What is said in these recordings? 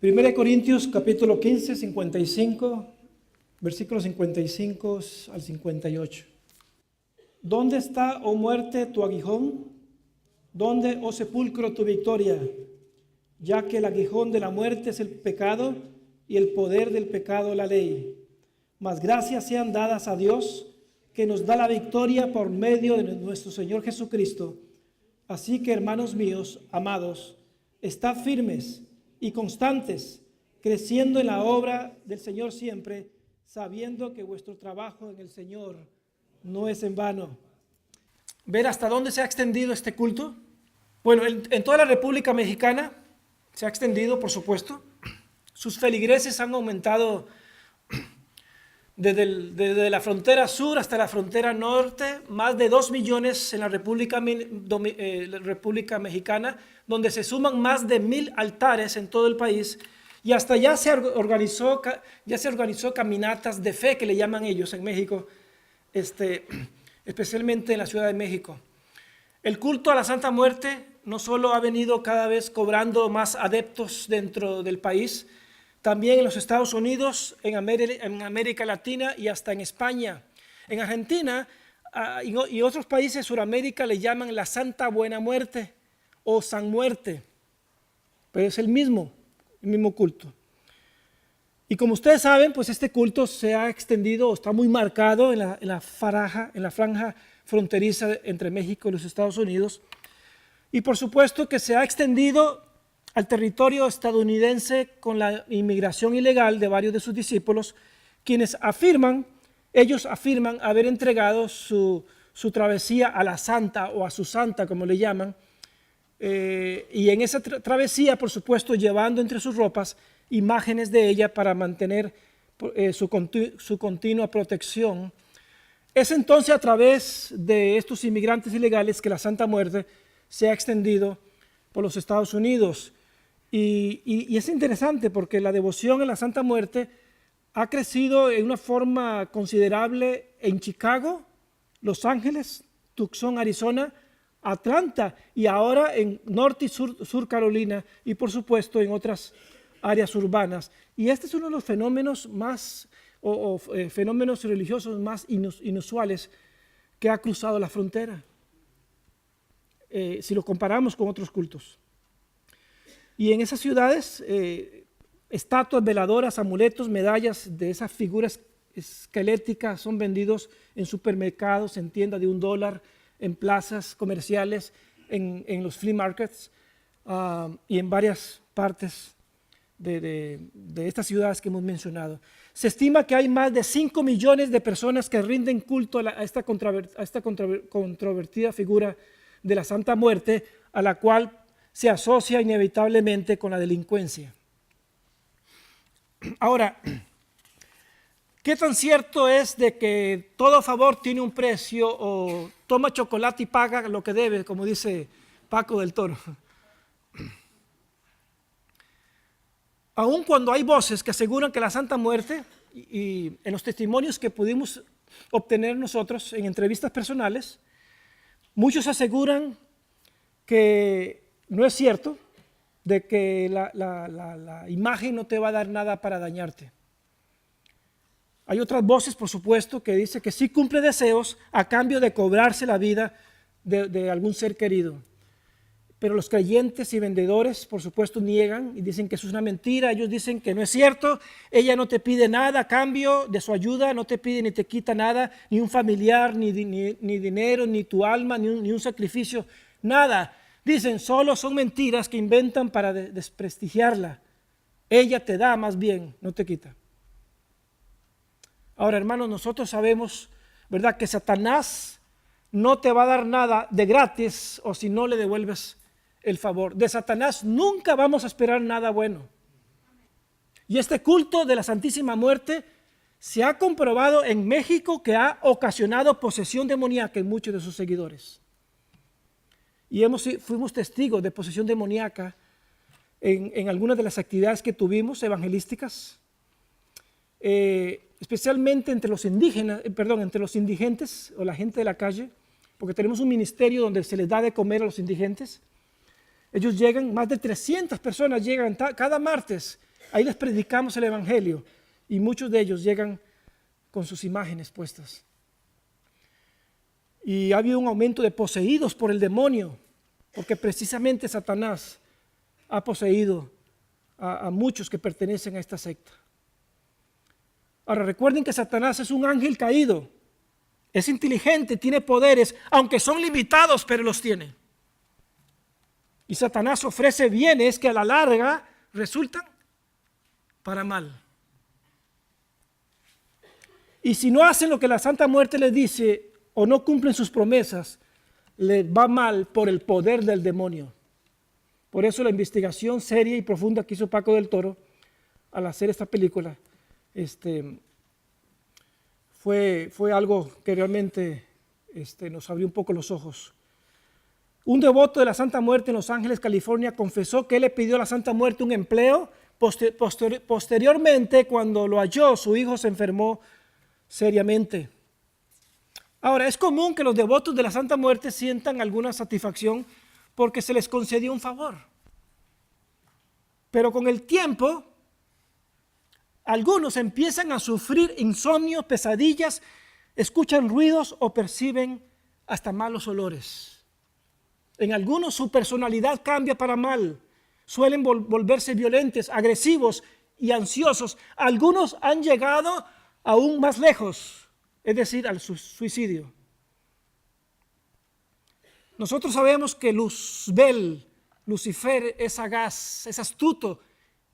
1 Corintios capítulo 15, 55, versículos 55 al 58. ¿Dónde está, oh muerte, tu aguijón? ¿Dónde, oh sepulcro, tu victoria? Ya que el aguijón de la muerte es el pecado y el poder del pecado la ley. Mas gracias sean dadas a Dios, que nos da la victoria por medio de nuestro Señor Jesucristo. Así que, hermanos míos, amados, estad firmes y constantes, creciendo en la obra del Señor siempre, sabiendo que vuestro trabajo en el Señor no es en vano. ¿Ver hasta dónde se ha extendido este culto? Bueno, en toda la República Mexicana se ha extendido, por supuesto. Sus feligreses han aumentado desde la frontera sur hasta la frontera norte, más de 2 millones en la República Mexicana, donde se suman más de 1,000 altares en todo el país, y hasta ya se organizó caminatas de fe, que le llaman ellos en México, especialmente en la Ciudad de México. El culto a la Santa Muerte no solo ha venido cada vez cobrando más adeptos dentro del país, también en los Estados Unidos, en América Latina y hasta en España. En Argentina y otros países de Sudamérica le llaman la Santa Buena Muerte o San Muerte, pero es el mismo culto. Y como ustedes saben, pues este culto se ha extendido, está muy marcado en la franja fronteriza entre México y los Estados Unidos. Y por supuesto que se ha extendido al territorio estadounidense con la inmigración ilegal de varios de sus discípulos, quienes ellos afirman haber entregado su travesía a la santa o a su santa, como le llaman, y en esa travesía, por supuesto, llevando entre sus ropas imágenes de ella para mantener su continua protección. Es entonces a través de estos inmigrantes ilegales que la Santa Muerte se ha extendido por los Estados Unidos. Y es interesante porque la devoción a la Santa Muerte ha crecido en una forma considerable en Chicago, Los Ángeles, Tucson, Arizona, Atlanta y ahora en Norte y Sur Carolina y por supuesto en otras áreas urbanas. Y este es uno de los fenómenos fenómenos religiosos más inusuales que ha cruzado la frontera, si lo comparamos con otros cultos. Y en esas ciudades, estatuas, veladoras, amuletos, medallas de esas figuras esqueléticas son vendidos en supermercados, en tiendas de $1, en plazas comerciales, en los flea markets y en varias partes de estas ciudades que hemos mencionado. Se estima que hay más de 5 millones de personas que rinden culto a esta controvertida figura de la Santa Muerte, a la cual se asocia inevitablemente con la delincuencia. Ahora, ¿qué tan cierto es de que todo favor tiene un precio o toma chocolate y paga lo que debe, como dice Paco del Toro? Aun cuando hay voces que aseguran que la Santa Muerte, y en los testimonios que pudimos obtener nosotros en entrevistas personales, muchos aseguran que no es cierto, de que la imagen no te va a dar nada para dañarte. Hay otras voces, por supuesto, que dicen que sí cumple deseos a cambio de cobrarse la vida de algún ser querido. Pero los creyentes y vendedores, por supuesto, niegan y dicen que eso es una mentira. Ellos dicen que no es cierto, ella no te pide nada a cambio de su ayuda, no te pide ni te quita nada, ni un familiar, ni dinero, ni tu alma, ni un sacrificio, nada. Dicen, solo son mentiras que inventan para desprestigiarla. Ella te da más bien, no te quita. Ahora, hermanos, nosotros sabemos, ¿verdad?, que Satanás no te va a dar nada de gratis o si no le devuelves el favor. De Satanás nunca vamos a esperar nada bueno. Y este culto de la Santísima Muerte se ha comprobado en México que ha ocasionado posesión demoníaca en muchos de sus seguidores. Y fuimos testigos de posesión demoníaca en algunas de las actividades que tuvimos evangelísticas, especialmente entre los indigentes o la gente de la calle, porque tenemos un ministerio donde se les da de comer a los indigentes. Ellos llegan, más de 300 personas llegan cada martes Ahí les predicamos el Evangelio y muchos de ellos llegan con sus imágenes puestas. Y ha habido un aumento de poseídos por el demonio, porque precisamente Satanás ha poseído a muchos que pertenecen a esta secta. Ahora recuerden que Satanás es un ángel caído, es inteligente, tiene poderes, aunque son limitados, pero los tiene. Y Satanás ofrece bienes que a la larga resultan para mal. Y si no hacen lo que la Santa Muerte les dice o no cumplen sus promesas, les va mal por el poder del demonio. Por eso la investigación seria y profunda que hizo Paco del Toro al hacer esta película fue algo que realmente nos abrió un poco los ojos. Un devoto de la Santa Muerte en Los Ángeles, California, confesó que él le pidió a la Santa Muerte un empleo. Posteriormente, cuando lo halló, su hijo se enfermó seriamente. Ahora, es común que los devotos de la Santa Muerte sientan alguna satisfacción porque se les concedió un favor. Pero con el tiempo, algunos empiezan a sufrir insomnio, pesadillas, escuchan ruidos o perciben hasta malos olores. En algunos su personalidad cambia para mal. Suelen volverse violentos, agresivos y ansiosos. Algunos han llegado aún más lejos, es decir, al suicidio. Nosotros sabemos que Luzbel, Lucifer, es sagaz, es astuto,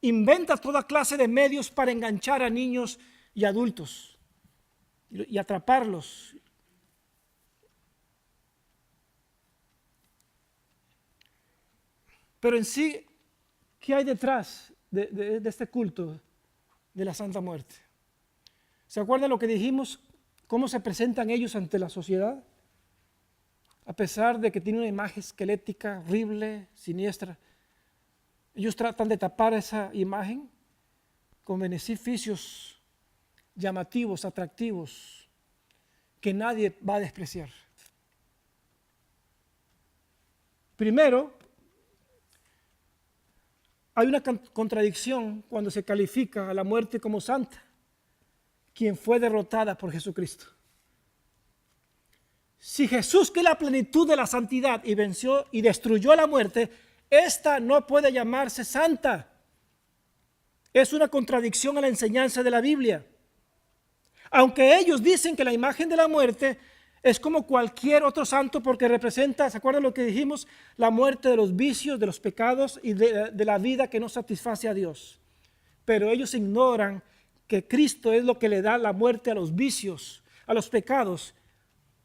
inventa toda clase de medios para enganchar a niños y adultos y atraparlos. Pero en sí, ¿qué hay detrás de este culto de la Santa Muerte? ¿Se acuerdan lo que dijimos? ¿Cómo se presentan ellos ante la sociedad? A pesar de que tienen una imagen esquelética horrible, siniestra, ellos tratan de tapar esa imagen con beneficios llamativos, atractivos, que nadie va a despreciar. Primero, hay una contradicción cuando se califica a la muerte como santa, quien fue derrotada por Jesucristo. Si Jesús, que es la plenitud de la santidad, y venció y destruyó la muerte, esta no puede llamarse santa. Es una contradicción a la enseñanza de la Biblia. Aunque ellos dicen que la imagen de la muerte es como cualquier otro santo porque representa, ¿se acuerdan lo que dijimos? La muerte de los vicios, de los pecados y de la vida que no satisface a Dios. Pero ellos ignoran que Cristo es lo que le da la muerte a los vicios, a los pecados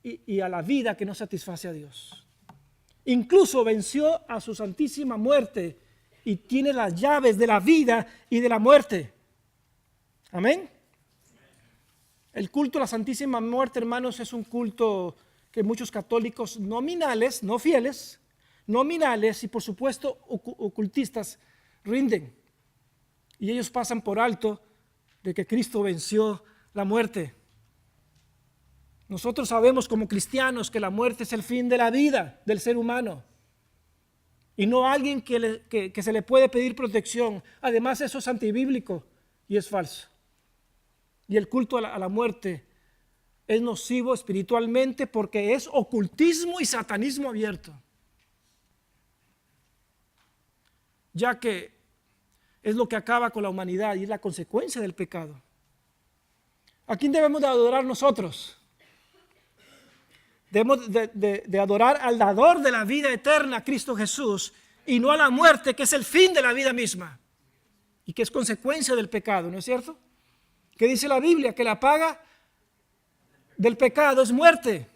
y a la vida que no satisface a Dios. Incluso venció a su santísima muerte y tiene las llaves de la vida y de la muerte. Amén. El culto a la Santísima Muerte, hermanos, es un culto que muchos católicos nominales, no fieles, nominales y por supuesto ocultistas rinden. Y ellos pasan por alto de que Cristo venció la muerte. Nosotros sabemos como cristianos que la muerte es el fin de la vida del ser humano y no alguien que se le puede pedir protección. Además, eso es antibíblico y es falso. Y el culto a la muerte es nocivo espiritualmente porque es ocultismo y satanismo abierto, ya que es lo que acaba con la humanidad y es la consecuencia del pecado. ¿A quién debemos de adorar nosotros? Debemos de adorar al dador de la vida eterna, Cristo Jesús, y no a la muerte, que es el fin de la vida misma y que es consecuencia del pecado, ¿no es cierto? ¿Qué dice la Biblia? Que la paga del pecado es muerte.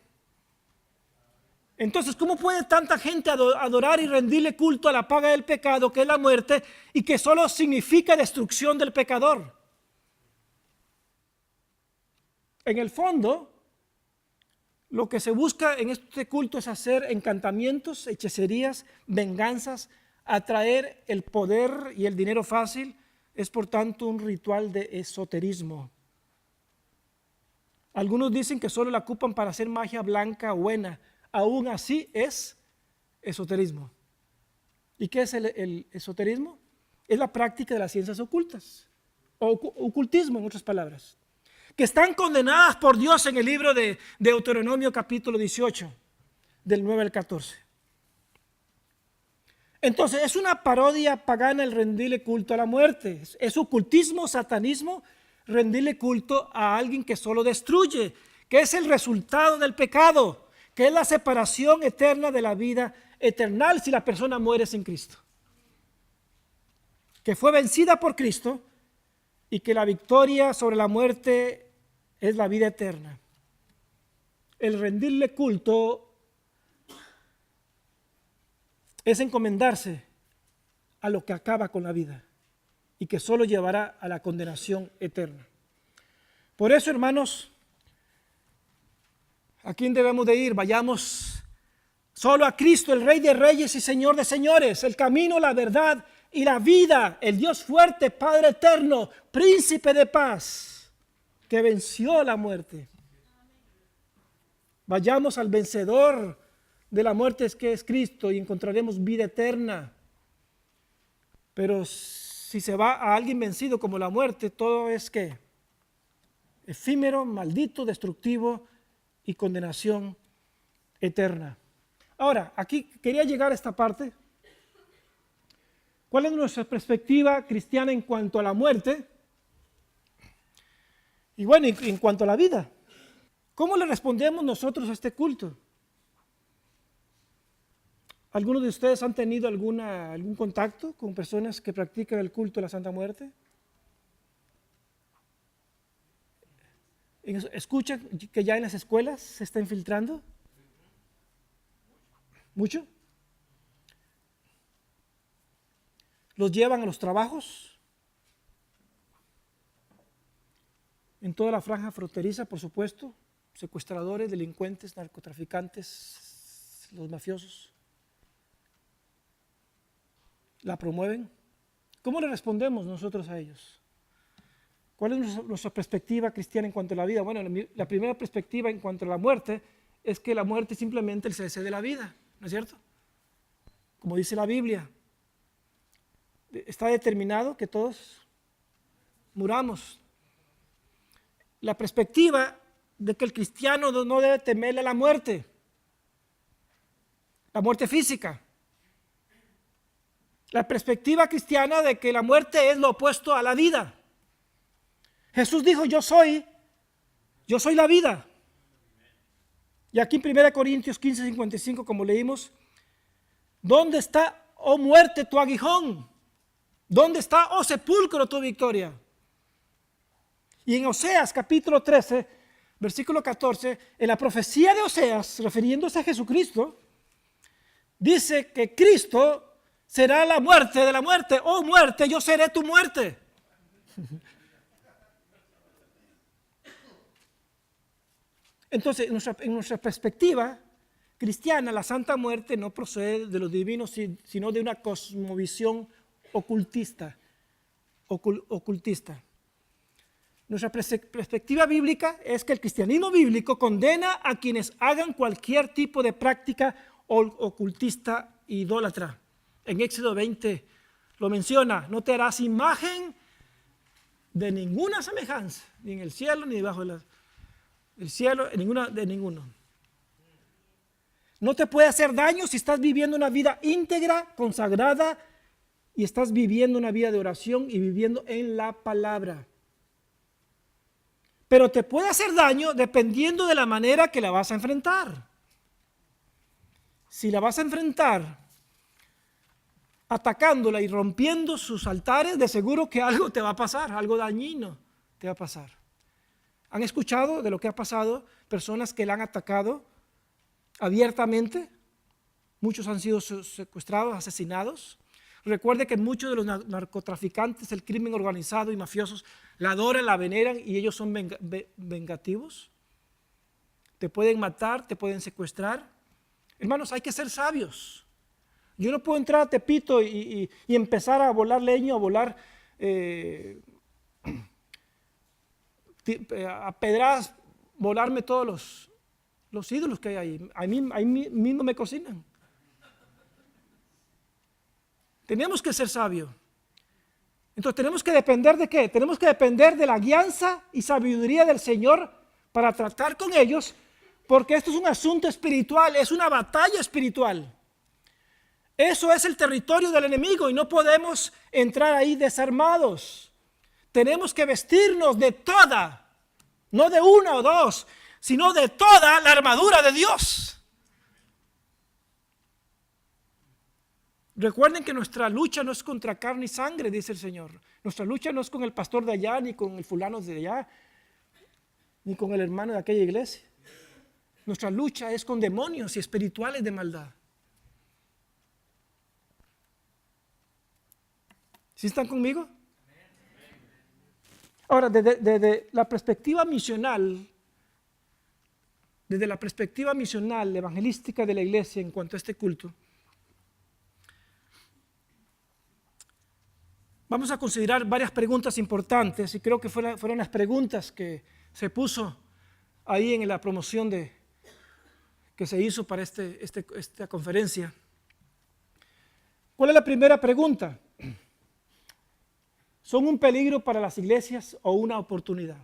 Entonces, ¿cómo puede tanta gente adorar y rendirle culto a la paga del pecado, que es la muerte, y que solo significa destrucción del pecador? En el fondo, lo que se busca en este culto es hacer encantamientos, hechicerías, venganzas, atraer el poder y el dinero fácil. Es por tanto un ritual de esoterismo. Algunos dicen que solo la ocupan para hacer magia blanca o buena. Aún así es esoterismo. ¿Y qué es el esoterismo? es la práctica de las ciencias ocultas, o ocultismo en otras palabras, que están condenadas por Dios en el libro de Deuteronomio capítulo 18, del 9 al 14. Entonces es una parodia pagana el rendirle culto a la muerte. Es ocultismo, satanismo, rendirle culto a alguien que solo destruye, que es el resultado del pecado, que es la separación eterna de la vida eternal si la persona muere sin Cristo, que fue vencida por Cristo y que la victoria sobre la muerte es la vida eterna. El rendirle culto es encomendarse a lo que acaba con la vida y que solo llevará a la condenación eterna. Por eso, hermanos, ¿a quién debemos de ir? Vayamos solo a Cristo, el Rey de Reyes y Señor de Señores, el camino, la verdad y la vida, el Dios fuerte, Padre eterno, Príncipe de paz, que venció la muerte. Vayamos al vencedor de la muerte, que es Cristo, y encontraremos vida eterna. Pero si se va a alguien vencido como la muerte, todo es ¿qué? Efímero, maldito, destructivo y condenación eterna. Ahora, aquí quería llegar a esta parte. ¿Cuál es nuestra perspectiva cristiana en cuanto a la muerte? Y bueno, en cuanto a la vida. ¿Cómo le respondemos nosotros a este culto? ¿Algunos de ustedes han tenido algún contacto con personas que practican el culto de la Santa Muerte? ¿Escuchan que ya en las escuelas se está infiltrando? ¿Mucho? ¿Los llevan a los trabajos? En toda la franja fronteriza, por supuesto, secuestradores, delincuentes, narcotraficantes, los mafiosos. ¿La promueven? ¿Cómo le respondemos nosotros a ellos? ¿Cuál es nuestra perspectiva cristiana en cuanto a la vida? Bueno, la primera perspectiva en cuanto a la muerte es que la muerte es simplemente el cese de la vida, ¿no es cierto? Como dice la Biblia, está determinado que todos muramos. La perspectiva de que el cristiano no debe temerle a la muerte física. La perspectiva cristiana de que la muerte es lo opuesto a la vida. Jesús dijo, yo soy la vida. Y aquí en 1 Corintios 15, 55, como leímos, ¿dónde está, oh muerte, tu aguijón? ¿Dónde está, oh sepulcro, tu victoria? Y en Oseas capítulo 13, versículo 14, en la profecía de Oseas, refiriéndose a Jesucristo, dice que Cristo será la muerte de la muerte. Oh muerte, yo seré tu muerte. Entonces, en nuestra perspectiva cristiana, la Santa Muerte no procede de los divinos, sino de una cosmovisión ocultista. Nuestra perspectiva bíblica es que el cristianismo bíblico condena a quienes hagan cualquier tipo de práctica ocultista e idólatra. En Éxodo 20 lo menciona, no te harás imagen de ninguna semejanza, ni en el cielo, ni debajo del cielo, de ninguno. No te puede hacer daño si estás viviendo una vida íntegra, consagrada, y estás viviendo una vida de oración y viviendo en la palabra. Pero te puede hacer daño dependiendo de la manera que la vas a enfrentar. Si la vas a enfrentar atacándola y rompiendo sus altares, de seguro que algo te va a pasar, algo dañino te va a pasar. ¿Han escuchado de lo que ha pasado? Personas que la han atacado abiertamente. Muchos han sido secuestrados, asesinados. Recuerde que muchos de los narcotraficantes, el crimen organizado y mafiosos la adoran, la veneran y ellos son vengativos. Te pueden matar, te pueden secuestrar. Hermanos, hay que ser sabios. Yo no puedo entrar a Tepito y empezar a volar leño, a volar a pedradas, volarme todos los ídolos que hay ahí. Ahí mismo me cocinan. Tenemos que ser sabios. Entonces tenemos que depender ¿de qué? Tenemos que depender de la guianza y sabiduría del Señor para tratar con ellos, porque esto es un asunto espiritual, es una batalla espiritual. Eso es el territorio del enemigo y no podemos entrar ahí desarmados. Tenemos que vestirnos de toda, no de una o dos, sino de toda la armadura de Dios. Recuerden que nuestra lucha no es contra carne y sangre, dice el Señor. Nuestra lucha no es con el pastor de allá, ni con el fulano de allá, ni con el hermano de aquella iglesia. Nuestra lucha es con demonios y espirituales de maldad. ¿Sí están conmigo? Ahora, desde la perspectiva misional, evangelística de la iglesia en cuanto a este culto, vamos a considerar varias preguntas importantes y creo que fueron las preguntas que se puso ahí en la promoción que se hizo para esta conferencia. ¿Cuál es la primera pregunta? ¿Son un peligro para las iglesias o una oportunidad?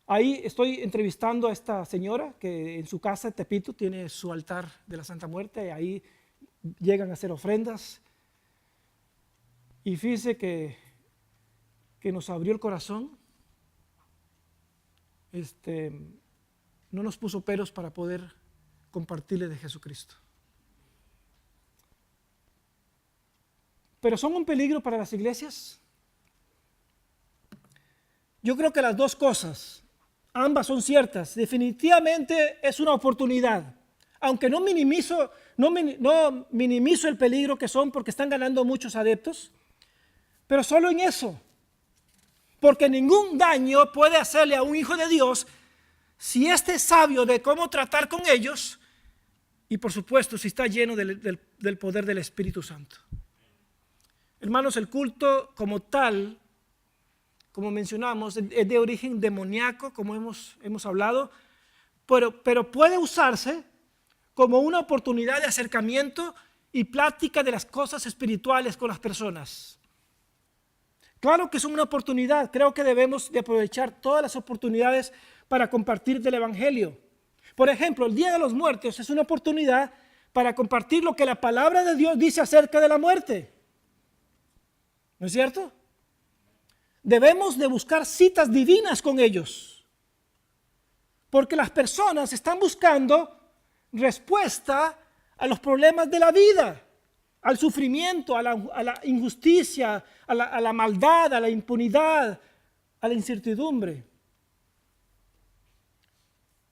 Ahí estoy entrevistando a esta señora que en su casa de Tepito tiene su altar de la Santa Muerte y ahí llegan a hacer ofrendas. Y fíjese que nos abrió el corazón, no nos puso peros para poder compartirle de Jesucristo. ¿Pero son un peligro para las iglesias? Yo creo que las dos cosas, ambas son ciertas. Definitivamente es una oportunidad, aunque no minimizo el peligro que son porque están ganando muchos adeptos, pero solo en eso, porque ningún daño puede hacerle a un hijo de Dios si éste es sabio de cómo tratar con ellos y por supuesto si está lleno del poder del Espíritu Santo. Hermanos, el culto como tal, como mencionamos, es de origen demoníaco, como hemos hablado, pero puede usarse como una oportunidad de acercamiento y plática de las cosas espirituales con las personas. Claro que es una oportunidad, creo que debemos de aprovechar todas las oportunidades para compartir del Evangelio. Por ejemplo, el Día de los Muertos es una oportunidad para compartir lo que la palabra de Dios dice acerca de la muerte. ¿No es cierto? Debemos de buscar citas divinas con ellos, porque las personas están buscando respuesta a los problemas de la vida, al sufrimiento, a la injusticia, a la maldad, a la impunidad, a la incertidumbre.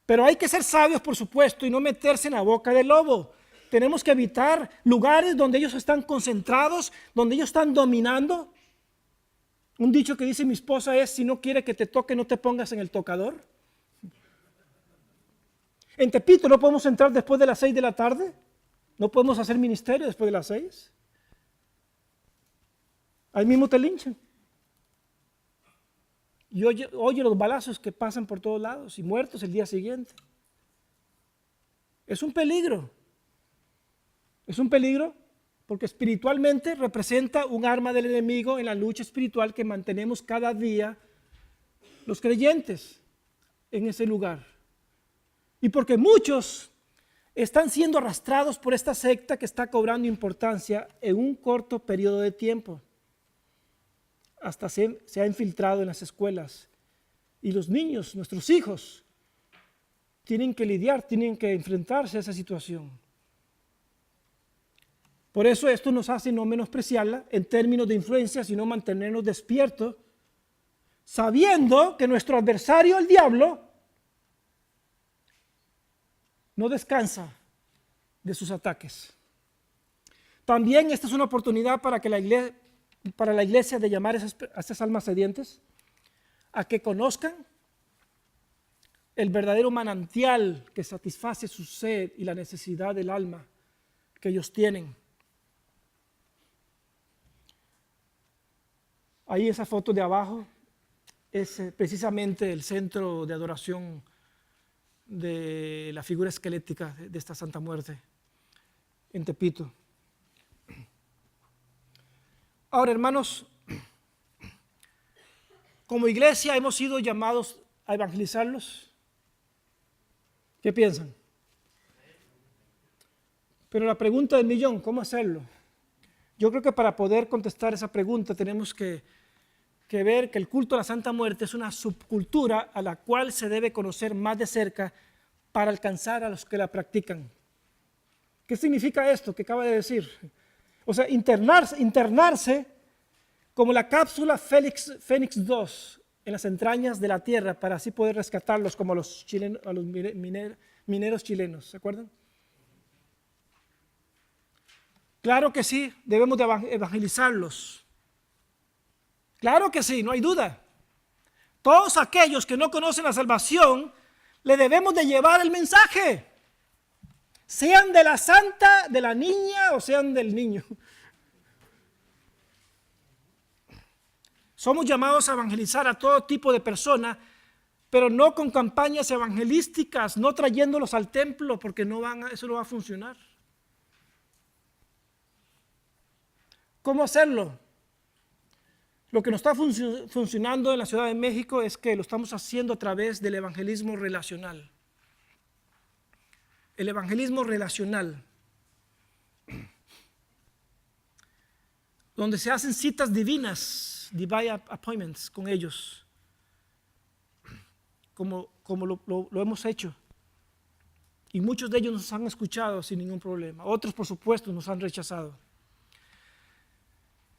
Pero hay que ser sabios, por supuesto, y no meterse en la boca del lobo. Tenemos que evitar lugares donde ellos están concentrados, donde ellos están dominando. Un dicho que dice mi esposa es, si no quiere que te toque, no te pongas en el tocador. En Tepito no podemos entrar después de las 6 de la tarde. No podemos hacer ministerio después de las 6. Ahí mismo te linchan. Y oye los balazos que pasan por todos lados y muertos el día siguiente. Es un peligro. Es un peligro porque espiritualmente representa un arma del enemigo en la lucha espiritual que mantenemos cada día los creyentes en ese lugar. Y porque muchos están siendo arrastrados por esta secta que está cobrando importancia en un corto periodo de tiempo. Hasta se ha infiltrado en las escuelas. Y los niños, nuestros hijos, tienen que lidiar, tienen que enfrentarse a esa situación. Por eso esto nos hace no menospreciarla en términos de influencia, sino mantenernos despiertos, sabiendo que nuestro adversario, el diablo, no descansa de sus ataques. También esta es una oportunidad para la iglesia de llamar a esas almas sedientes a que conozcan el verdadero manantial que satisface su sed y la necesidad del alma que ellos tienen. Ahí esa foto de abajo es precisamente el centro de adoración de la figura esquelética de esta Santa Muerte en Tepito. Ahora, hermanos, como iglesia hemos sido llamados a evangelizarlos. ¿Qué piensan? Pero la pregunta del millón, ¿cómo hacerlo? Yo creo que para poder contestar esa pregunta tenemos que ver que el culto a la Santa Muerte es una subcultura a la cual se debe conocer más de cerca para alcanzar a los que la practican. ¿Qué significa esto que acaba de decir? O sea, internarse como la cápsula Fénix 2 en las entrañas de la tierra para así poder rescatarlos como a los mineros chilenos, ¿se acuerdan? Claro que sí, debemos de evangelizarlos. Claro que sí, no hay duda. Todos aquellos que no conocen la salvación, le debemos de llevar el mensaje. Sean de la santa, de la niña o sean del niño. Somos llamados a evangelizar a todo tipo de personas, pero no con campañas evangelísticas, no trayéndolos al templo, porque eso no va a funcionar. ¿Cómo hacerlo? Lo que nos está funcionando en la Ciudad de México es que lo estamos haciendo a través del evangelismo relacional. El evangelismo relacional, donde se hacen citas divinas, divine appointments con ellos, como lo hemos hecho. Y muchos de ellos nos han escuchado sin ningún problema. Otros, por supuesto, nos han rechazado.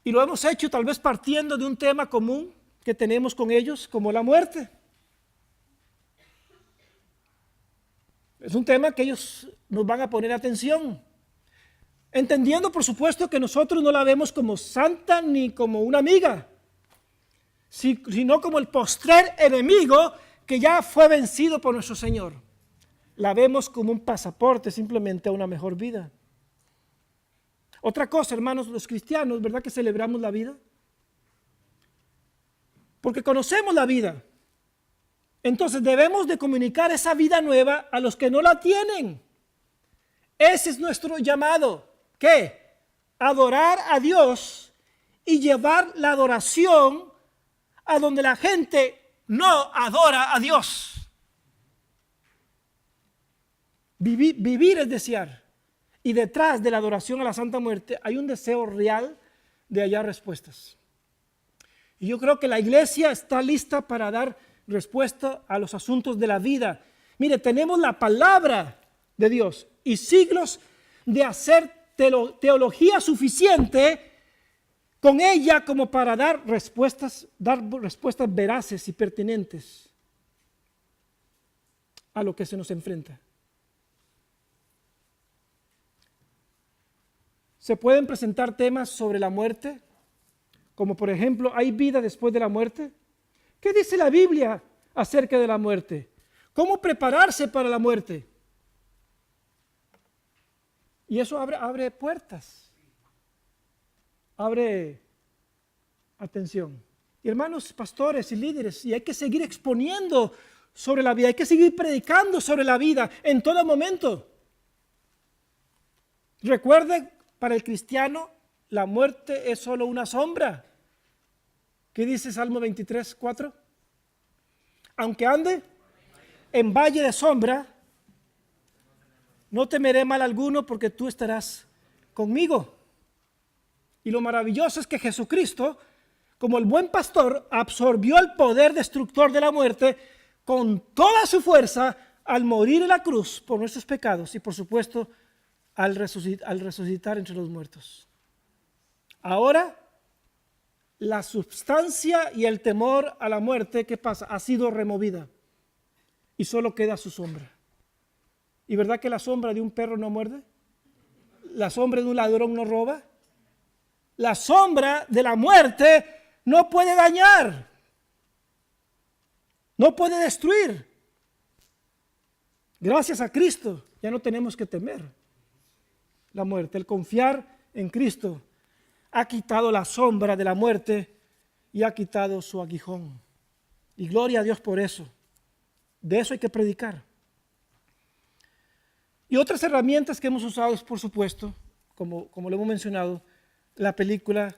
Y lo hemos hecho tal vez partiendo de un tema común que tenemos con ellos, como la muerte. Es un tema que ellos nos van a poner atención. Entendiendo, por supuesto, que nosotros no la vemos como santa ni como una amiga, sino como el postrer enemigo que ya fue vencido por nuestro Señor. La vemos como un pasaporte simplemente a una mejor vida. Otra cosa, hermanos, los cristianos, ¿verdad que celebramos la vida? Porque conocemos la vida. Entonces debemos de comunicar esa vida nueva a los que no la tienen. Ese es nuestro llamado. ¿Qué? Adorar a Dios y llevar la adoración a donde la gente no adora a Dios. Vivir es desear. Y detrás de la adoración a la Santa Muerte hay un deseo real de hallar respuestas. Y yo creo que la iglesia está lista para dar respuesta a los asuntos de la vida. Mire, tenemos la palabra de Dios y siglos de hacer teología suficiente con ella como para dar respuestas veraces y pertinentes a lo que se nos enfrenta. Se pueden presentar temas sobre la muerte, como por ejemplo, ¿hay vida después de la muerte? ¿Qué dice la Biblia acerca de la muerte? ¿Cómo prepararse para la muerte? Y eso abre puertas, abre atención. Y hermanos, pastores y líderes, y hay que seguir exponiendo sobre la vida, hay que seguir predicando sobre la vida en todo momento. Recuerde, para el cristiano, la muerte es solo una sombra. ¿Qué dice Salmo 23, 4? Aunque ande en valle de sombra, no temeré mal alguno porque tú estarás conmigo. Y lo maravilloso es que Jesucristo, como el buen pastor, absorbió el poder destructor de la muerte con toda su fuerza al morir en la cruz por nuestros pecados y por supuesto al resucitar entre los muertos. Ahora, la substancia y el temor a la muerte, ¿qué pasa? Ha sido removida y solo queda su sombra. ¿Y verdad que la sombra de un perro no muerde? ¿La sombra de un ladrón no roba? La sombra de la muerte no puede dañar, no puede destruir. Gracias a Cristo ya no tenemos que temer la muerte. El confiar en Cristo ha quitado la sombra de la muerte y ha quitado su aguijón. Y gloria a Dios por eso. De eso hay que predicar. Y otras herramientas que hemos usado es, por supuesto, como lo hemos mencionado, la película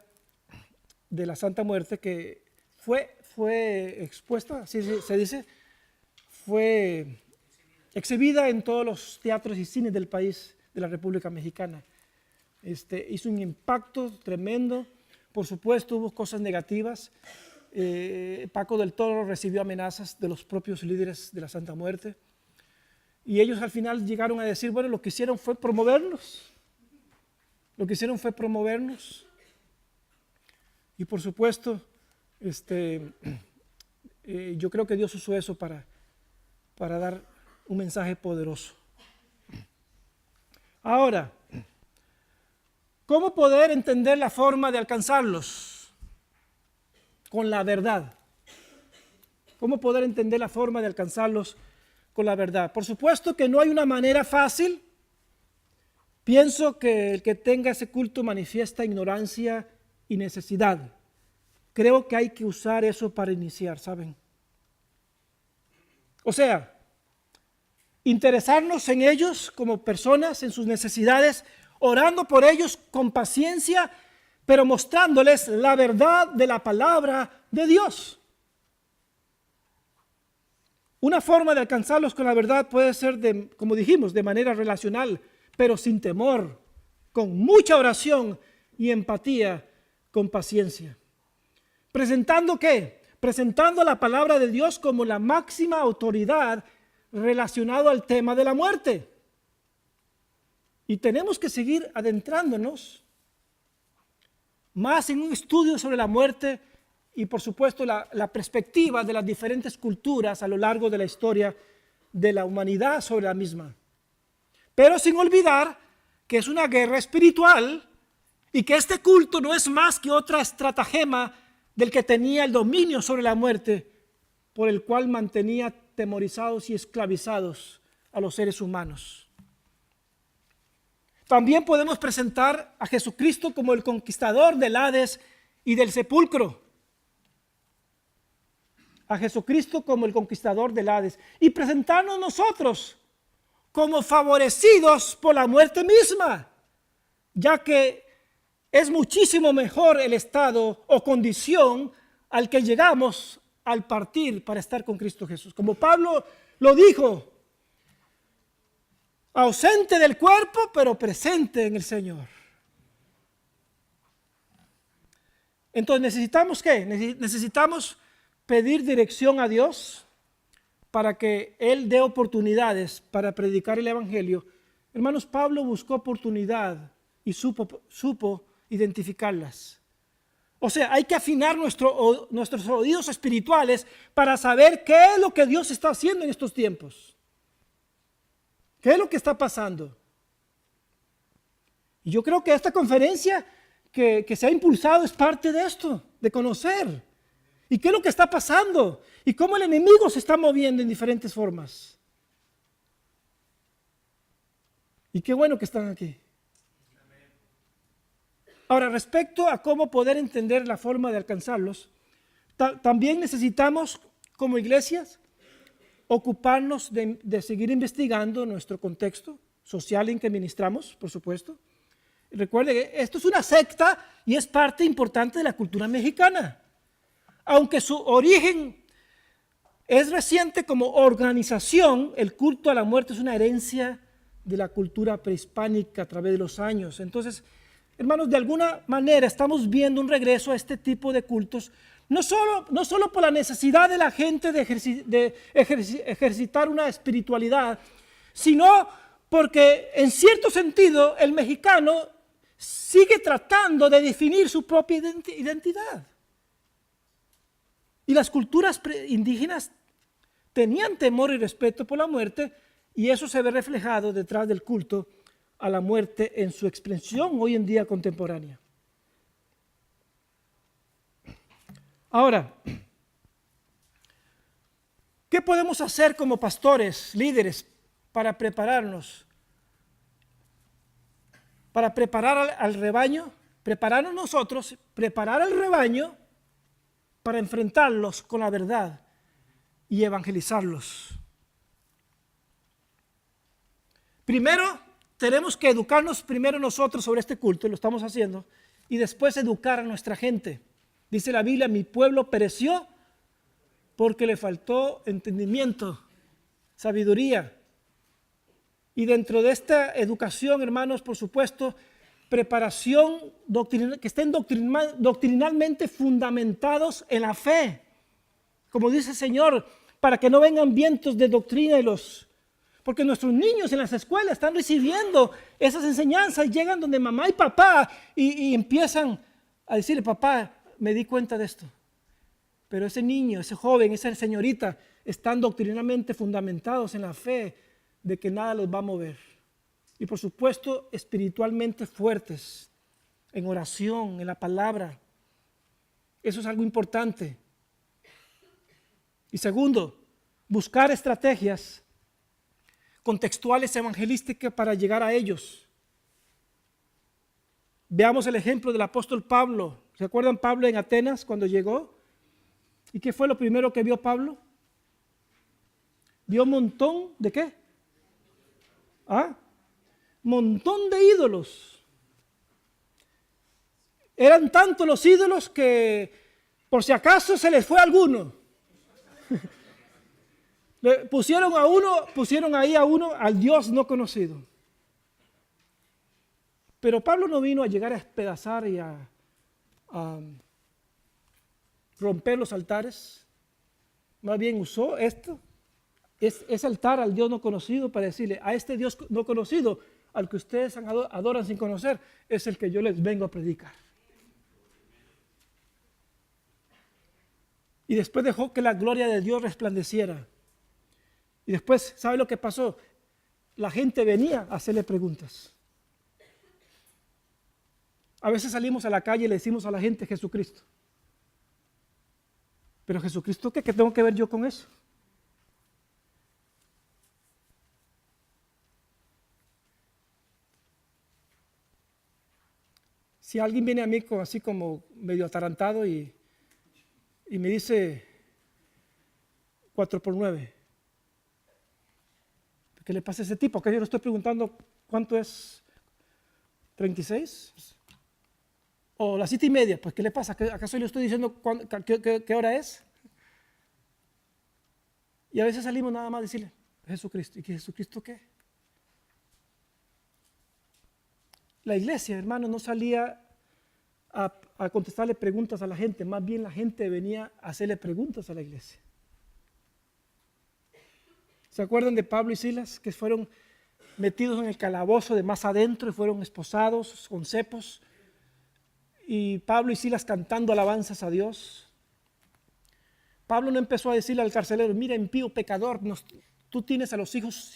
de la Santa Muerte, que fue fue expuesta, así se dice, fue exhibida en todos los teatros y cines del país, de la República Mexicana. Hizo un impacto tremendo. Por supuesto, hubo cosas negativas. Paco del Toro recibió amenazas de los propios líderes de la Santa Muerte. Y ellos al final llegaron a decir, bueno, lo que hicieron fue promovernos. Lo que hicieron fue promovernos. Y por supuesto, yo creo que Dios usó eso para dar un mensaje poderoso. Ahora, ¿cómo poder entender la forma de alcanzarlos? Con la verdad. ¿Cómo poder entender la forma de alcanzarlos con la verdad? Por supuesto que no hay una manera fácil. Pienso que el que tenga ese culto manifiesta ignorancia y necesidad. Creo que hay que usar eso para iniciar, ¿saben? O sea, interesarnos en ellos como personas, en sus necesidades, orando por ellos con paciencia, pero mostrándoles la verdad de la palabra de Dios. Una forma de alcanzarlos con la verdad puede ser, como dijimos, de manera relacional, pero sin temor, con mucha oración y empatía, con paciencia. ¿Presentando qué? Presentando la palabra de Dios como la máxima autoridad relacionado al tema de la muerte. Y tenemos que seguir adentrándonos más en un estudio sobre la muerte y por supuesto la perspectiva de las diferentes culturas a lo largo de la historia de la humanidad sobre la misma. Pero sin olvidar que es una guerra espiritual y que este culto no es más que otra estratagema del que tenía el dominio sobre la muerte, por el cual mantenía temorizados y esclavizados a los seres humanos. También podemos presentar a Jesucristo como el conquistador del Hades y del sepulcro. A Jesucristo como el conquistador del Hades. Y presentarnos nosotros como favorecidos por la muerte misma, ya que es muchísimo mejor el estado o condición al que llegamos al partir para estar con Cristo Jesús. Como Pablo lo dijo, ausente del cuerpo, pero presente en el Señor. Entonces, ¿necesitamos qué? Necesitamos pedir dirección a Dios para que Él dé oportunidades para predicar el Evangelio. Hermanos, Pablo buscó oportunidad y supo identificarlas. O sea, hay que afinar nuestros oídos espirituales para saber qué es lo que Dios está haciendo en estos tiempos. ¿Qué es lo que está pasando? Y yo creo que esta conferencia que se ha impulsado es parte de esto, de conocer. ¿Y qué es lo que está pasando? Y cómo el enemigo se está moviendo en diferentes formas. Y qué bueno que están aquí. Ahora, respecto a cómo poder entender la forma de alcanzarlos, también necesitamos, como iglesias, ocuparnos de seguir investigando nuestro contexto social en que ministramos, por supuesto. Recuerde que esto es una secta y es parte importante de la cultura mexicana. Aunque su origen es reciente como organización, el culto a la muerte es una herencia de la cultura prehispánica a través de los años. Entonces, hermanos, de alguna manera estamos viendo un regreso a este tipo de cultos, no solo por la necesidad de la gente de ejercitar una espiritualidad, sino porque en cierto sentido el mexicano sigue tratando de definir su propia identidad. Y las culturas indígenas tenían temor y respeto por la muerte, y eso se ve reflejado detrás del culto a la muerte en su expresión hoy en día contemporánea. Ahora, ¿qué podemos hacer como pastores, líderes, para prepararnos? Para preparar al rebaño, prepararnos nosotros, preparar al rebaño para enfrentarlos con la verdad y evangelizarlos. Primero, tenemos que educarnos primero nosotros sobre este culto, y lo estamos haciendo, y después educar a nuestra gente. Dice la Biblia, mi pueblo pereció porque le faltó entendimiento, sabiduría. Y dentro de esta educación, hermanos, por supuesto, preparación doctrinal, que estén doctrinalmente fundamentados en la fe. Como dice el Señor, para que no vengan vientos de doctrina porque nuestros niños en las escuelas están recibiendo esas enseñanzas, llegan donde mamá y papá y empiezan a decirle, papá, me di cuenta de esto. Pero ese niño, ese joven, esa señorita están doctrinalmente fundamentados en la fe de que nada los va a mover. Y por supuesto, espiritualmente fuertes, en oración, en la palabra. Eso es algo importante. Y segundo, buscar estrategias contextuales evangelísticas para llegar a ellos. Veamos el ejemplo del apóstol Pablo. ¿Se acuerdan Pablo en Atenas cuando llegó? ¿Y qué fue lo primero que vio Pablo? Vio un montón de ¿qué? Montón de ídolos. Eran tantos los ídolos que por si acaso se les fue alguno. Pusieron ahí a uno al Dios no conocido. Pero Pablo no vino a llegar a despedazar y a romper los altares. Más bien usó ese altar al Dios no conocido para decirle, a este Dios no conocido, al que ustedes adoran sin conocer, es el que yo les vengo a predicar. Y después dejó que la gloria de Dios resplandeciera. Y después, ¿sabe lo que pasó? La gente venía a hacerle preguntas. A veces salimos a la calle y le decimos a la gente Jesucristo. Pero Jesucristo, ¿qué tengo que ver yo con eso? Si alguien viene a mí así como medio atarantado y me dice 4x9, ¿qué le pasa a ese tipo? Que yo le estoy preguntando cuánto es 36 o las 7:30, pues ¿qué le pasa? ¿Acaso le estoy diciendo qué hora es? Y a veces salimos nada más a decirle Jesucristo. ¿Y Jesucristo qué? La iglesia, hermano, no salía a contestarle preguntas a la gente, más bien la gente venía a hacerle preguntas a la iglesia. ¿Se acuerdan de Pablo y Silas que fueron metidos en el calabozo de más adentro y fueron esposados con cepos? Y Pablo y Silas cantando alabanzas a Dios. Pablo no empezó a decirle al carcelero, mira, impío pecador, tú tienes a los hijos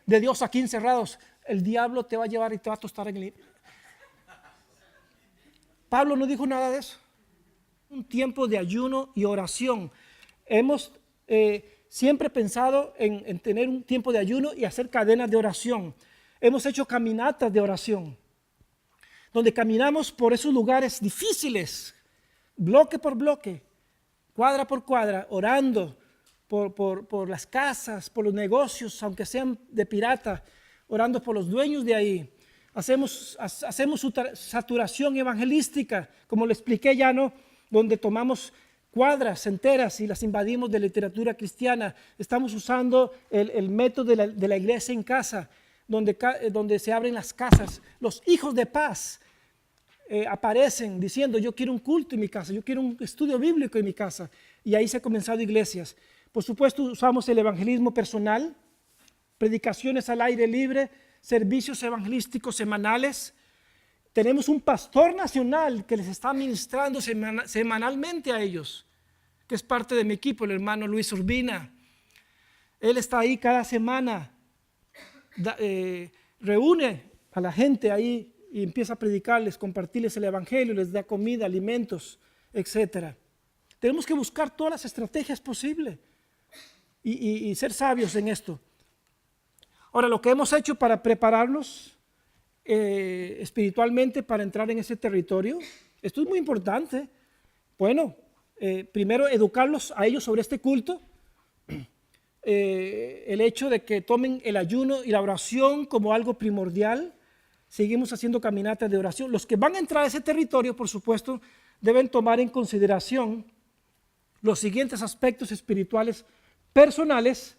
de Dios aquí encerrados, el diablo te va a llevar y te va a tostar en el... Pablo no dijo nada de eso. Un tiempo de ayuno y oración. Hemos siempre pensado en tener un tiempo de ayuno y hacer cadenas de oración. Hemos hecho caminatas de oración, donde caminamos por esos lugares difíciles, bloque por bloque, cuadra por cuadra, orando por las casas, por los negocios, aunque sean de pirata, orando por los dueños de ahí. Hacemos saturación evangelística, como le expliqué ya, ¿no? Donde tomamos cuadras enteras y las invadimos de literatura cristiana. Estamos usando el método de la iglesia en casa, donde se abren las casas. Los hijos de paz aparecen diciendo, yo quiero un culto en mi casa, yo quiero un estudio bíblico en mi casa. Y ahí se han comenzado iglesias. Por supuesto, usamos el evangelismo personal, predicaciones al aire libre, servicios evangelísticos semanales. Tenemos un pastor nacional que les está ministrando semanalmente a ellos, que es parte de mi equipo, el hermano Luis Urbina. Él está ahí cada semana, reúne a la gente ahí y empieza a predicarles, compartirles el evangelio, les da comida, alimentos, etc. Tenemos que buscar todas las estrategias posibles y ser sabios en esto. Ahora, lo que hemos hecho para prepararnos espiritualmente para entrar en ese territorio, esto es muy importante. Bueno, primero educarlos a ellos sobre este culto, el hecho de que tomen el ayuno y la oración como algo primordial. Seguimos haciendo caminatas de oración. Los que van a entrar a ese territorio, por supuesto, deben tomar en consideración los siguientes aspectos espirituales personales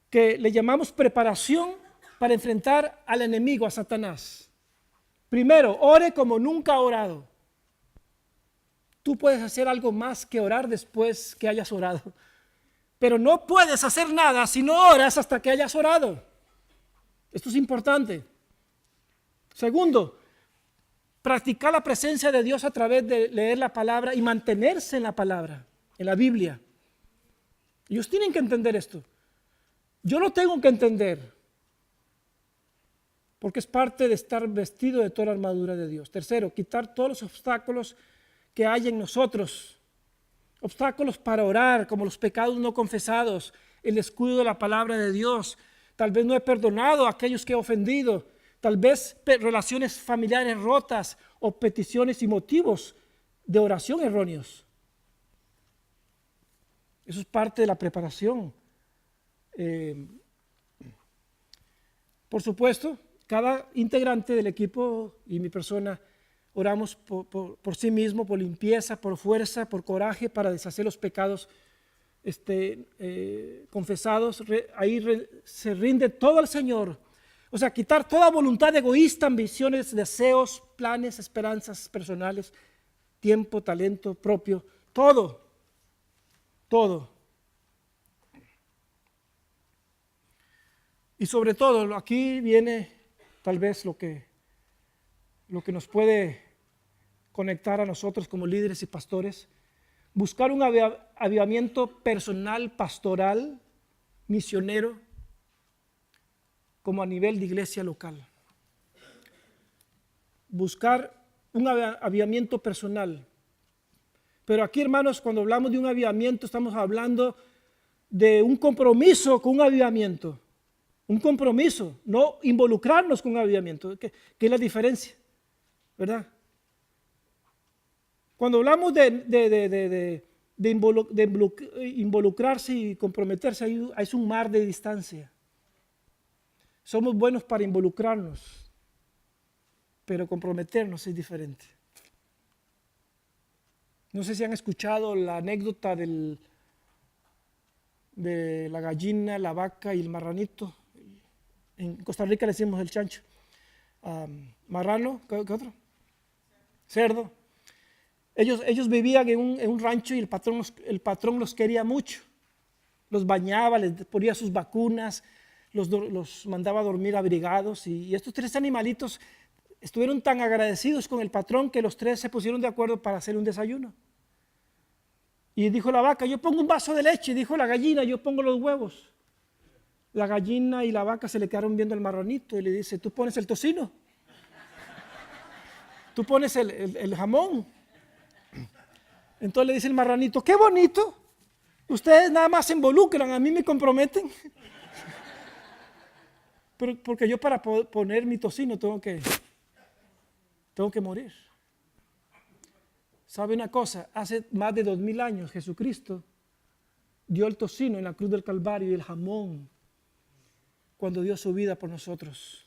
que le llamamos preparación para enfrentar al enemigo, a Satanás. Primero, ore como nunca ha orado. Tú puedes hacer algo más que orar después que hayas orado, pero no puedes hacer nada si no oras hasta que hayas orado. Esto es importante. Segundo, practicar la presencia de Dios a través de leer la palabra y mantenerse en la palabra, en la Biblia. Ellos tienen que entender esto. Yo lo tengo que entender, porque es parte de estar vestido de toda la armadura de Dios. Tercero, quitar todos los obstáculos que hay en nosotros. Obstáculos para orar, como los pecados no confesados, el descuido de la palabra de Dios. Tal vez no he perdonado a aquellos que he ofendido. Tal vez relaciones familiares rotas o peticiones y motivos de oración erróneos. Eso es parte de la preparación. Por supuesto, cada integrante del equipo y mi persona oramos por sí mismo, por limpieza, por fuerza, por coraje para deshacer los pecados confesados. Ahí se rinde todo al Señor. O sea, quitar toda voluntad egoísta, ambiciones, deseos, planes, esperanzas personales, tiempo, talento propio, todo. Y sobre todo, aquí viene tal vez lo que nos puede conectar a nosotros como líderes y pastores, buscar un avivamiento personal, pastoral, misionero, como a nivel de iglesia local. Buscar un avivamiento personal. Pero aquí, hermanos, cuando hablamos de un avivamiento, estamos hablando de un compromiso con un avivamiento. Un compromiso, no involucrarnos con un avivamiento, que es la diferencia, ¿verdad? Cuando hablamos de involucrarse y comprometerse, es un mar de distancia. Somos buenos para involucrarnos, pero comprometernos es diferente. No sé si han escuchado la anécdota de la gallina, la vaca y el marranito. En Costa Rica le decimos el chancho. Marrano, ¿qué otro? Cerdo. Ellos vivían en un rancho y el patrón los quería mucho. Los bañaba, les ponía sus vacunas, los mandaba a dormir abrigados. Y estos tres animalitos estuvieron tan agradecidos con el patrón que los tres se pusieron de acuerdo para hacer un desayuno. Y dijo la vaca, yo pongo un vaso de leche. Y dijo la gallina, yo pongo los huevos. La gallina y la vaca se le quedaron viendo al marranito y le dice, tú pones el tocino, tú pones el jamón. Entonces le dice el marranito, qué bonito, ustedes nada más se involucran, a mí me comprometen. Pero porque yo para poner mi tocino tengo que morir. ¿Sabe una cosa? Hace más de 2000 años Jesucristo dio el tocino en la cruz del Calvario y el jamón cuando dio su vida por nosotros.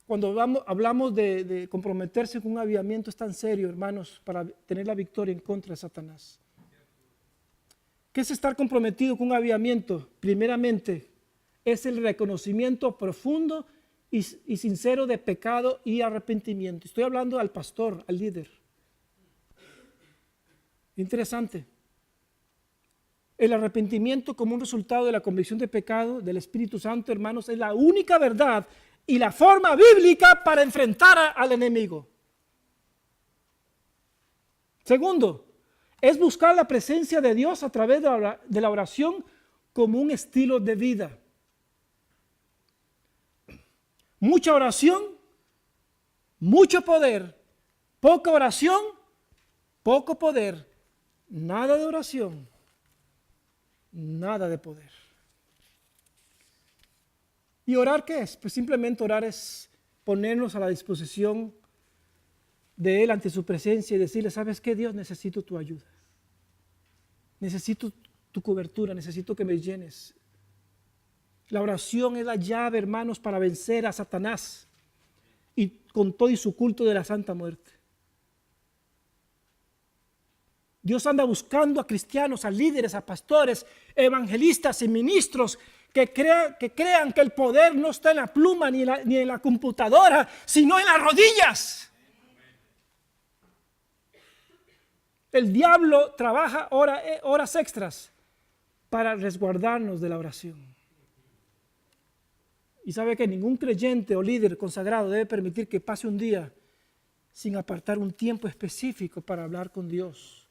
Cuando hablamos de comprometerse con un avivamiento es tan serio, hermanos, para tener la victoria en contra de Satanás. ¿Qué es estar comprometido con un avivamiento? Primeramente, es el reconocimiento profundo y sincero de pecado y arrepentimiento. Estoy hablando al pastor, al líder. Interesante. El arrepentimiento como un resultado de la convicción de pecado del Espíritu Santo, hermanos, es la única verdad y la forma bíblica para enfrentar al enemigo. Segundo, es buscar la presencia de Dios a través de la oración como un estilo de vida. Mucha oración, mucho poder. Poca oración, poco poder. Nada de oración, nada de poder. ¿Y orar qué es? Pues simplemente orar es ponernos a la disposición de Él ante su presencia y decirle, ¿sabes qué, Dios? Necesito tu ayuda. Necesito tu cobertura, necesito que me llenes. La oración es la llave, hermanos, para vencer a Satanás y con todo y su culto de la Santa Muerte. Dios anda buscando a cristianos, a líderes, a pastores, evangelistas y ministros que crean que el poder no está en la pluma ni en la computadora, sino en las rodillas. El diablo trabaja horas extras para resguardarnos de la oración. Y sabe que ningún creyente o líder consagrado debe permitir que pase un día sin apartar un tiempo específico para hablar con Dios,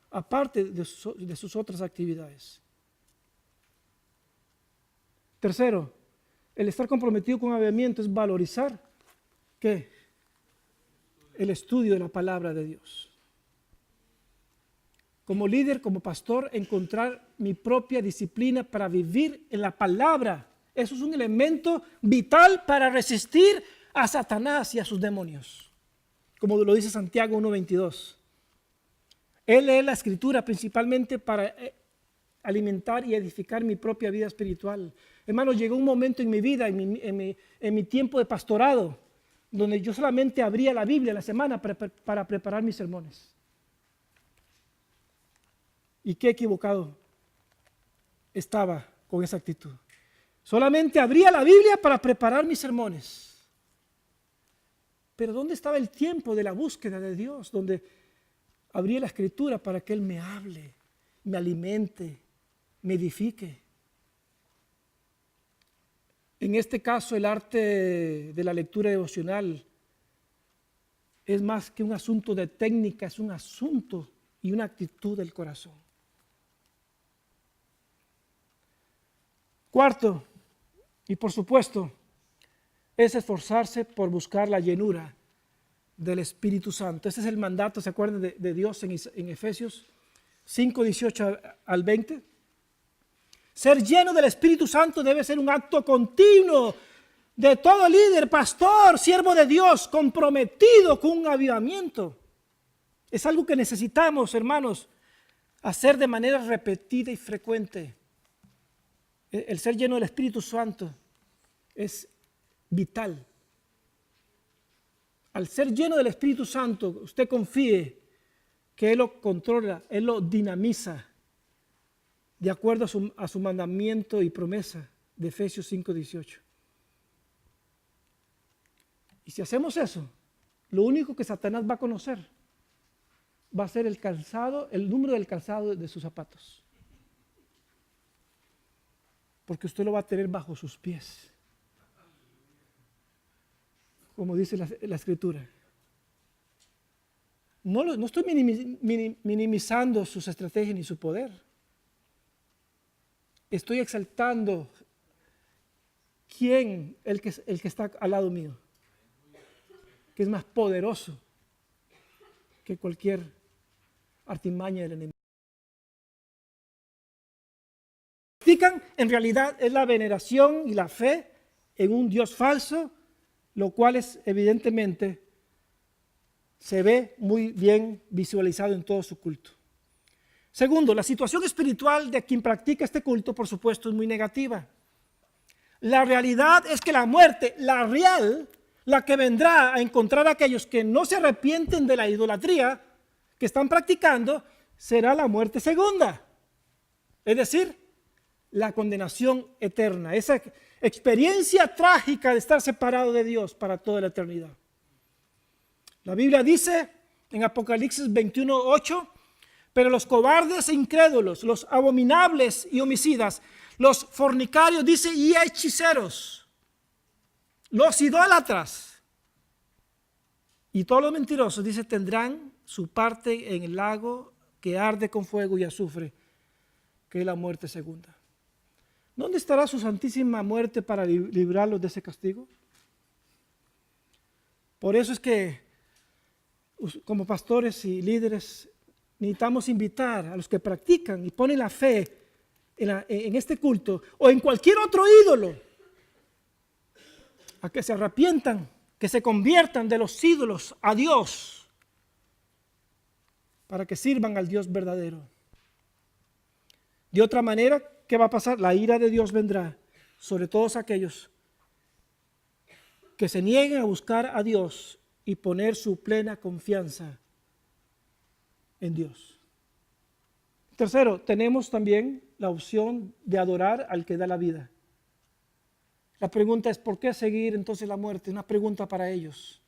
aparte de sus otras actividades. Tercero, el estar comprometido con avivamiento es valorizar ¿qué? El estudio de la palabra de Dios. Como líder, como pastor, encontrar mi propia disciplina para vivir en la palabra. Eso es un elemento vital para resistir a Satanás y a sus demonios. Como lo dice Santiago 1:22. Él lee la Escritura principalmente para alimentar y edificar mi propia vida espiritual. Hermanos, llegó un momento en mi vida, en mi tiempo de pastorado, donde yo solamente abría la Biblia a la semana para preparar mis sermones. Y qué equivocado estaba con esa actitud. Solamente abría la Biblia para preparar mis sermones. Pero ¿dónde estaba el tiempo de la búsqueda de Dios? Donde abría la Escritura para que Él me hable, me alimente, me edifique. En este caso, el arte de la lectura devocional es más que un asunto de técnica, es un asunto y una actitud del corazón. Cuarto, y por supuesto, es esforzarse por buscar la llenura del Espíritu Santo. Ese es el mandato, ¿se acuerdan de Dios en Efesios 5:18 al 20? Ser lleno del Espíritu Santo debe ser un acto continuo de todo líder, pastor, siervo de Dios, comprometido con un avivamiento. Es algo que necesitamos, hermanos, hacer de manera repetida y frecuente. El ser lleno del Espíritu Santo es vital. Al ser lleno del Espíritu Santo, usted confíe que Él lo controla, Él lo dinamiza de acuerdo a su mandamiento y promesa de Efesios 5:18. Y si hacemos eso, lo único que Satanás va a conocer va a ser el número del calzado de sus zapatos. Porque usted lo va a tener bajo sus pies. Como dice la Escritura. No estoy minimizando sus estrategias ni su poder. Estoy exaltando el que está al lado mío, que es más poderoso que cualquier artimaña del enemigo. En realidad es la veneración y la fe en un Dios falso, lo cual es evidentemente se ve muy bien visualizado en todo su culto. Segundo, la situación espiritual de quien practica este culto, por supuesto, es muy negativa. La realidad es que la muerte, la real, la que vendrá a encontrar a aquellos que no se arrepienten de la idolatría que están practicando, será la muerte segunda. Es decir, la condenación eterna, esa experiencia trágica de estar separado de Dios para toda la eternidad. La Biblia dice en Apocalipsis 21:8, pero los cobardes e incrédulos, los abominables y homicidas, los fornicarios, dice, y hechiceros, los idólatras y todos los mentirosos, dice, tendrán su parte en el lago que arde con fuego y azufre, que es la muerte segunda. ¿Dónde estará su santísima muerte para librarlos de ese castigo? Por eso es que como pastores y líderes necesitamos invitar a los que practican y ponen la fe en este culto o en cualquier otro ídolo a que se arrepientan, que se conviertan de los ídolos a Dios para que sirvan al Dios verdadero. De otra manera, ¿qué va a pasar? La ira de Dios vendrá sobre todos aquellos que se nieguen a buscar a Dios y poner su plena confianza en Dios. Tercero, tenemos también la opción de adorar al que da la vida. La pregunta es, ¿por qué seguir entonces la muerte? Es una pregunta para ellos,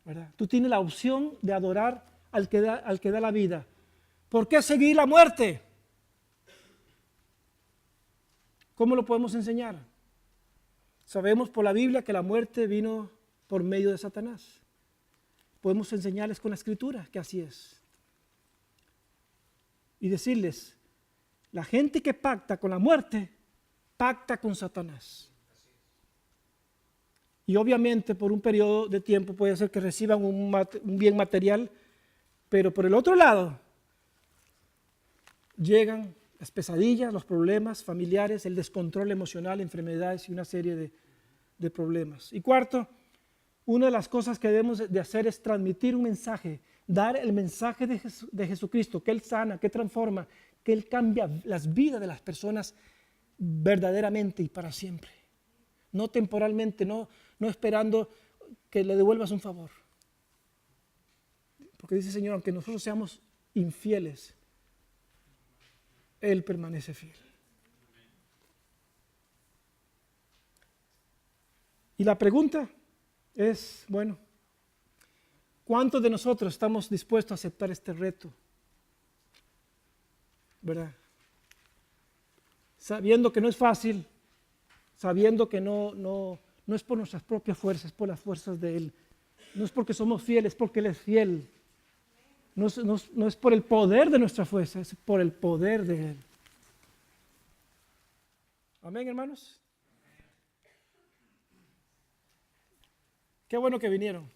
¿verdad? Tú tienes la opción de adorar al que da la vida. ¿Por qué seguir la muerte? ¿Cómo lo podemos enseñar? Sabemos por la Biblia que la muerte vino por medio de Satanás. Podemos enseñarles con la Escritura que así es. Y decirles, la gente que pacta con la muerte, pacta con Satanás. Y obviamente por un periodo de tiempo puede ser que reciban un bien material, pero por el otro lado llegan las pesadillas, los problemas familiares, el descontrol emocional, enfermedades y una serie de problemas. Y cuarto, una de las cosas que debemos de hacer es transmitir un mensaje, dar el mensaje de Jesucristo, que Él sana, que transforma, que Él cambia las vidas de las personas verdaderamente y para siempre. No temporalmente, no esperando que le devuelvas un favor. Porque dice el Señor, aunque nosotros seamos infieles, Él permanece fiel. Y la pregunta es, bueno, ¿cuántos de nosotros estamos dispuestos a aceptar este reto? ¿Verdad? Sabiendo que no es fácil, sabiendo que no es por nuestras propias fuerzas, es por las fuerzas de Él. No es porque somos fieles, es porque Él es fiel. No es por el poder de nuestra fuerza, es por el poder de Él. Amén, hermanos. Qué bueno que vinieron.